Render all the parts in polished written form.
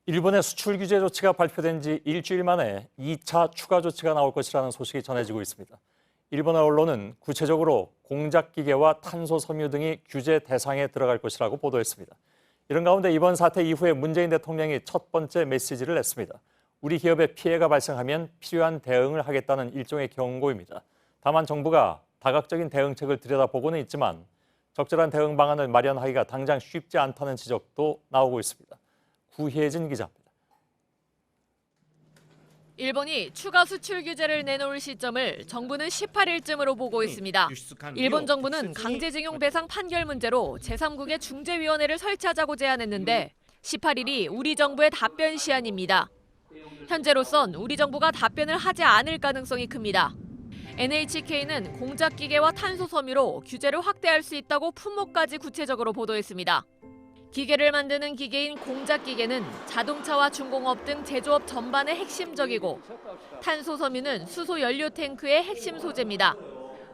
일본의 수출 규제 조치가 발표된 지 일주일 만에 2차 추가 조치가 나올 것이라는 소식이 전해지고 있습니다. 일본의 언론은 구체적으로 공작기계와 탄소 섬유 등이 규제 대상에 들어갈 것이라고 보도했습니다. 이런 가운데 이번 사태 이후에 문재인 대통령이 첫 번째 메시지를 냈습니다. 우리 기업에 피해가 발생하면 필요한 대응을 하겠다는 일종의 경고입니다. 다만 정부가 다각적인 대응책을 들여다보고는 있지만 적절한 대응 방안을 마련하기가 당장 쉽지 않다는 지적도 나오고 있습니다. 구혜진 기자입니다. 일본이 추가 수출 규제를 내놓을 시점을 정부는 18일쯤으로 보고 있습니다. 일본 정부는 강제징용 배상 판결 문제로 제3국의 중재위원회를 설치하자고 제안했는데 18일이 우리 정부의 답변 시한입니다. 현재로선 우리 정부가 답변을 하지 않을 가능성이 큽니다. NHK는 공작기계와 탄소 섬유로 규제를 확대할 수 있다고 품목까지 구체적으로 보도했습니다. 기계를 만드는 기계인 공작기계는 자동차와 중공업 등 제조업 전반에 핵심적이고 탄소 섬유는 수소 연료 탱크의 핵심 소재입니다.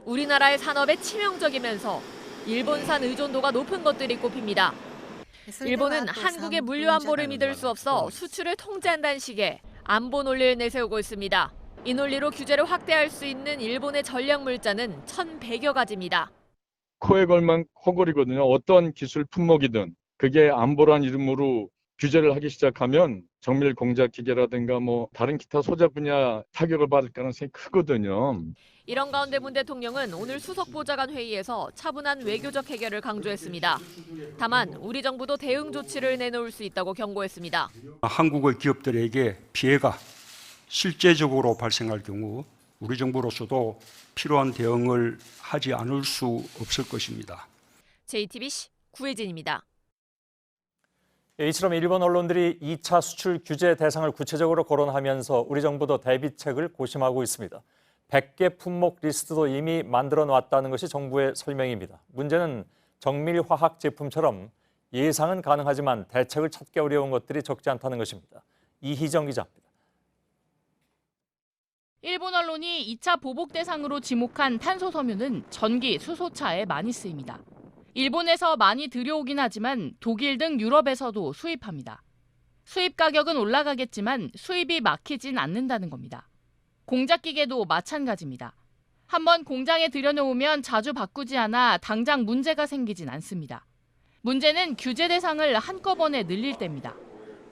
우리나라의 산업에 치명적이면서 일본산 의존도가 높은 것들이 꼽힙니다. 일본은 한국의 물류 안보를 믿을 수 없어 수출을 통제한다는 식의 안보 논리를 내세우고 있습니다. 이 논리로 규제를 확대할 수 있는 일본의 전략 물자는 1,100여 가지입니다. 코에 걸면 코골이거든요. 어떤 기술 품목이든 그게 안보란 이름으로 규제를 하기 시작하면 정밀 공작 기계라든가 다른 기타 소재 분야 타격을 받을 가능성이 크거든요. 이런 가운데 문 대통령은 오늘 수석 보좌관 회의에서 차분한 외교적 해결을 강조했습니다. 다만 우리 정부도 대응 조치를 내놓을 수 있다고 경고했습니다. 한국의 기업들에게 피해가 실제적으로 발생할 경우 우리 정부로서도 필요한 대응을 하지 않을 수 없을 것입니다. JTBC 구혜진입니다. 이처럼 일본 언론들이 2차 수출 규제 대상을 구체적으로 거론하면서 우리 정부도 대비책을 고심하고 있습니다. 100개 품목 리스트도 이미 만들어 놨다는 것이 정부의 설명입니다. 문제는 정밀화학 제품처럼 예상은 가능하지만 대책을 찾기 어려운 것들이 적지 않다는 것입니다. 이희정 기자입니다. 일본 언론이 2차 보복 대상으로 지목한 탄소 섬유는 전기, 수소차에 많이 쓰입니다. 일본에서 많이 들여오긴 하지만 독일 등 유럽에서도 수입합니다. 수입 가격은 올라가겠지만 수입이 막히진 않는다는 겁니다. 공작기계도 마찬가지입니다. 한번 공장에 들여놓으면 자주 바꾸지 않아 당장 문제가 생기진 않습니다. 문제는 규제 대상을 한꺼번에 늘릴 때입니다.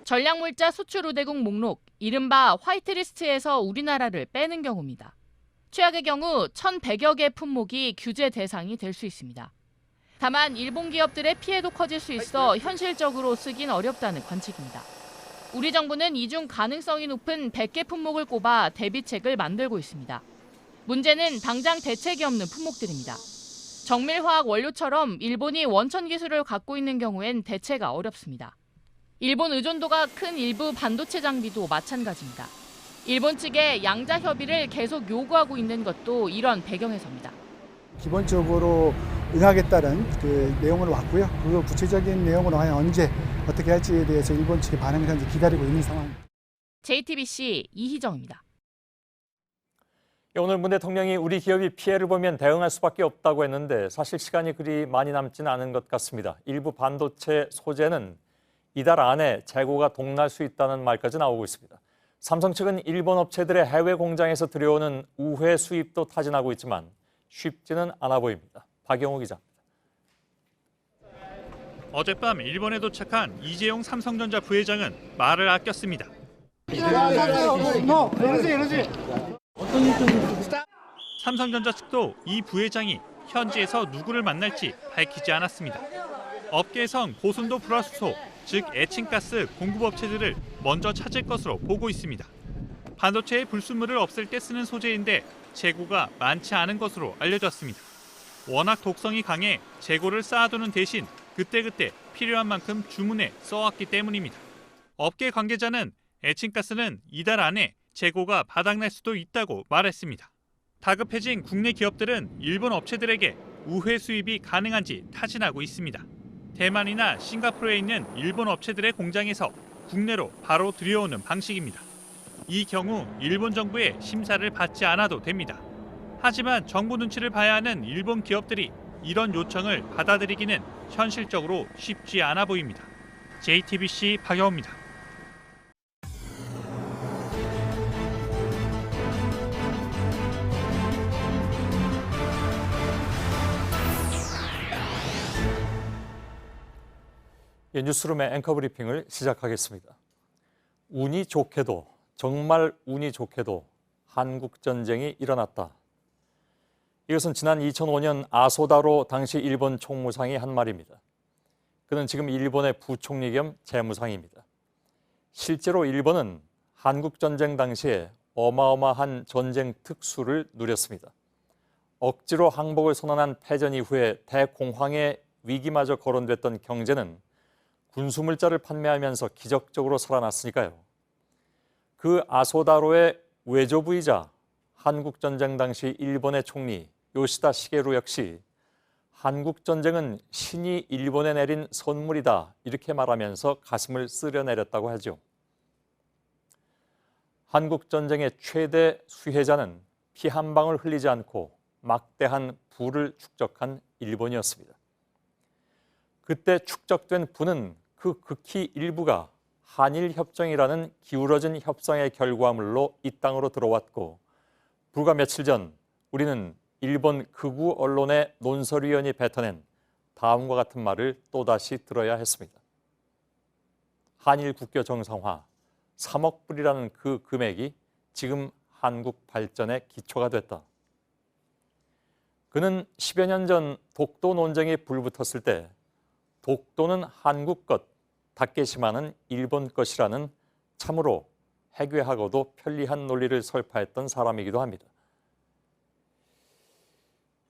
전략물자 수출 우대국 목록, 이른바 화이트리스트에서 우리나라를 빼는 경우입니다. 최악의 경우 1,100여 개 품목이 규제 대상이 될 수 있습니다. 다만 일본 기업들의 피해도 커질 수 있어 현실적으로 쓰긴 어렵다는 관측입니다. 우리 정부는 이중 가능성이 높은 100개 품목을 꼽아 대비책을 만들고 있습니다. 문제는 당장 대책이 없는 품목들입니다. 정밀화학 원료처럼 일본이 원천 기술을 갖고 있는 경우엔 대체가 어렵습니다. 일본 의존도가 큰 일부 반도체 장비도 마찬가지입니다. 일본 측에 양자 협의를 계속 요구하고 있는 것도 이런 배경에서입니다. 기본적으로 응하겠다는 그 내용으로 왔고요. 그 구체적인 내용으로 언제 어떻게 할지에 대해서 일본 측의 반응을 현재 기다리고 있는 상황입니다. JTBC 이희정입니다. 오늘 문 대통령이 우리 기업이 피해를 보면 대응할 수밖에 없다고 했는데 사실 시간이 그리 많이 남지는 않은 것 같습니다. 일부 반도체 소재는 이달 안에 재고가 동날 수 있다는 말까지 나오고 있습니다. 삼성 측은 일본 업체들의 해외 공장에서 들여오는 우회 수입도 타진하고 있지만 쉽지는 않아 보입니다. 박영호 기자입니다. 어젯밤 일본에 도착한 이재용 삼성전자 부회장은 말을 아꼈습니다. 삼성전자 측도 이 부회장이 현지에서 누구를 만날지 밝히지 않았습니다. 업계에선 고순도 불화수소, 즉 애칭가스 공급업체들을 먼저 찾을 것으로 보고 있습니다. 반도체의 불순물을 없앨 때 쓰는 소재인데 재고가 많지 않은 것으로 알려졌습니다. 워낙 독성이 강해 재고를 쌓아두는 대신 그때그때 필요한 만큼 주문해 써왔기 때문입니다. 업계 관계자는 애칭가스는 이달 안에 재고가 바닥날 수도 있다고 말했습니다. 다급해진 국내 기업들은 일본 업체들에게 우회 수입이 가능한지 타진하고 있습니다. 대만이나 싱가포르에 있는 일본 업체들의 공장에서 국내로 바로 들여오는 방식입니다. 이 경우 일본 정부의 심사를 받지 않아도 됩니다. 하지만 정부 눈치를 봐야 하는 일본 기업들이 이런 요청을 받아들이기는 현실적으로 쉽지 않아 보입니다. JTBC 박영호입니다. 예, 뉴스룸의 앵커 브리핑을 시작하겠습니다. 운이 좋게도, 정말 운이 좋게도 한국전쟁이 일어났다. 이것은 지난 2005년 아소다로 당시 일본 총무상이 한 말입니다. 그는 지금 일본의 부총리 겸 재무상입니다. 실제로 일본은 한국전쟁 당시에 어마어마한 전쟁 특수를 누렸습니다. 억지로 항복을 선언한 패전 이후에 대공황의 위기마저 거론됐던 경제는 군수물자를 판매하면서 기적적으로 살아났으니까요. 그 아소다로의 외조부이자 한국전쟁 당시 일본의 총리 요시다 시게루 역시 한국전쟁은 신이 일본에 내린 선물이다 이렇게 말하면서 가슴을 쓸어내렸다고 하죠. 한국전쟁의 최대 수혜자는 피 한 방울 흘리지 않고 막대한 부를 축적한 일본이었습니다. 그때 축적된 부는 그 극히 일부가 한일협정이라는 기울어진 협상의 결과물로 이 땅으로 들어왔고 불과 며칠 전 우리는 일본 극우 언론의 논설위원이 뱉어낸 다음과 같은 말을 또다시 들어야 했습니다. 한일 국교 정상화 3억 불이라는 그 금액이 지금 한국 발전의 기초가 됐다. 그는 10여 년 전 독도 논쟁이 불붙었을 때 독도는 한국 것, 다케시마는 일본 것이라는 참으로 해괴하고도 편리한 논리를 설파했던 사람이기도 합니다.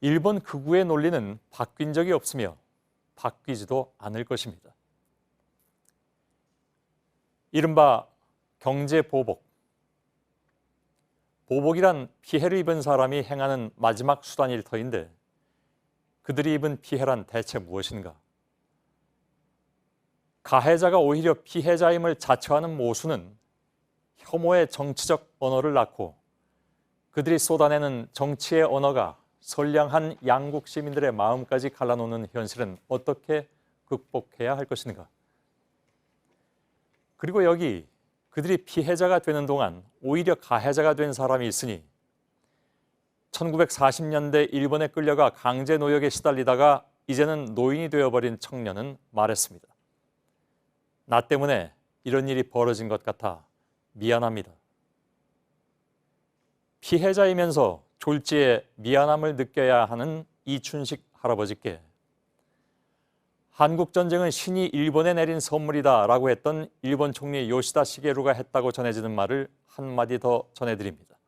일본 극우의 논리는 바뀐 적이 없으며 바뀌지도 않을 것입니다. 이른바 경제보복. 보복이란 피해를 입은 사람이 행하는 마지막 수단일 터인데 그들이 입은 피해란 대체 무엇인가? 가해자가 오히려 피해자임을 자처하는 모순은 혐오의 정치적 언어를 낳고 그들이 쏟아내는 정치의 언어가 선량한 양국 시민들의 마음까지 갈라놓는 현실은 어떻게 극복해야 할 것인가? 그리고 여기 그들이 피해자가 되는 동안 오히려 가해자가 된 사람이 있으니 1940년대 일본에 끌려가 강제 노역에 시달리다가 이제는 노인이 되어버린 청년은 말했습니다. 나 때문에 이런 일이 벌어진 것 같아 미안합니다. 피해자이면서 졸지에 미안함을 느껴야 하는 이춘식 할아버지께 한국전쟁은 신이 일본에 내린 선물이다라고 했던 일본 총리 요시다 시게루가 했다고 전해지는 말을 한마디 더 전해드립니다.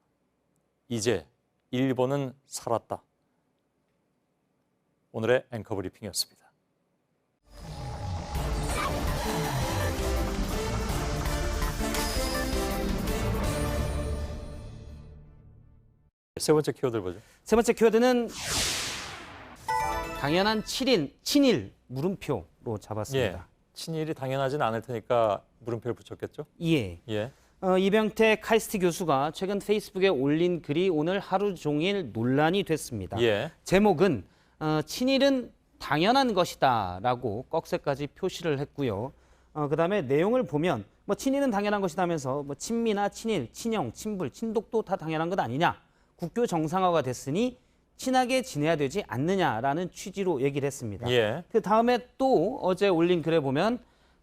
이제 일본은 살았다. 오늘의 앵커 브리핑이었습니다. 세 번째 키워드 보죠. 세 번째 키워드는 당연한 친일 물음표로 잡았습니다. 예, 친일이 당연하진 않을 테니까 물음표를 붙였겠죠? 예. 예. 이병태 카이스트 교수가 최근 페이스북에 올린 글이 오늘 하루 종일 논란이 됐습니다. 예. 제목은 친일은 당연한 것이다라고 꺽쇠까지 표시를 했고요. 그다음에 내용을 보면 뭐 친일은 당연한 것이다면서 뭐 친미나 친일, 친영, 친불, 친독도 다 당연한 것 아니냐? 국교 정상화가 됐으니 친하게 지내야 되지 않느냐라는 취지로 얘기를 했습니다. 예. 그 다음에 또 어제 올린 글에 보면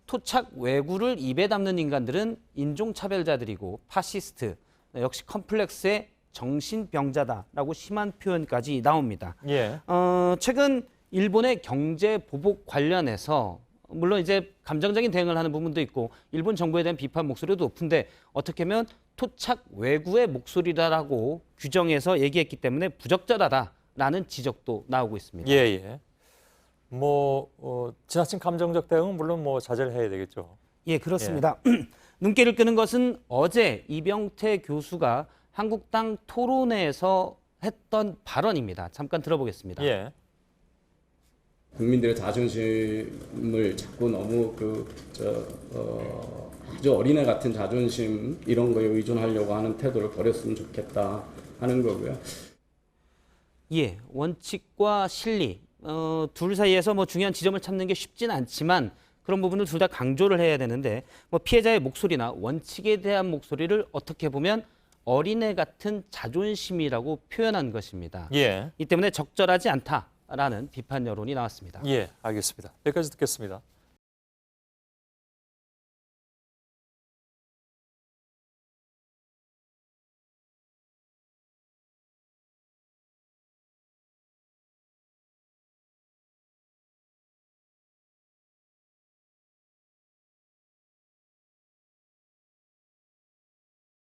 토착 왜구를 입에 담는 인간들은 인종차별자들이고 파시스트, 역시 컴플렉스의 정신병자다라고 심한 표현까지 나옵니다. 예. 최근 일본의 경제 보복 관련해서 물론 이제 감정적인 대응을 하는 부분도 있고 일본 정부에 대한 비판 목소리도 높은데 어떻게 보면 토착 왜구의 목소리다라고 규정해서 얘기했기 때문에 부적절하다라는 지적도 나오고 있습니다. 예, 예. 지나친 감정적 대응은 물론 자제를 해야 되겠죠. 예, 그렇습니다. 눈길을 끄는 것은 어제 이병태 교수가 한국당 토론회에서 했던 발언입니다. 잠깐 들어보겠습니다. 예. 국민들의 자존심을 자꾸 너무 아주 어린애 같은 자존심 이런 거에 의존하려고 하는 태도를 버렸으면 좋겠다 하는 거고요. 예, 원칙과 실리 둘 사이에서 중요한 지점을 찾는 게 쉽진 않지만 그런 부분을 둘 다 강조를 해야 되는데 피해자의 목소리나 원칙에 대한 목소리를 어떻게 보면 어린애 같은 자존심이라고 표현한 것입니다. 예. 이 때문에 적절하지 않다라는 비판 여론이 나왔습니다. 예, 알겠습니다. 여기까지 듣겠습니다.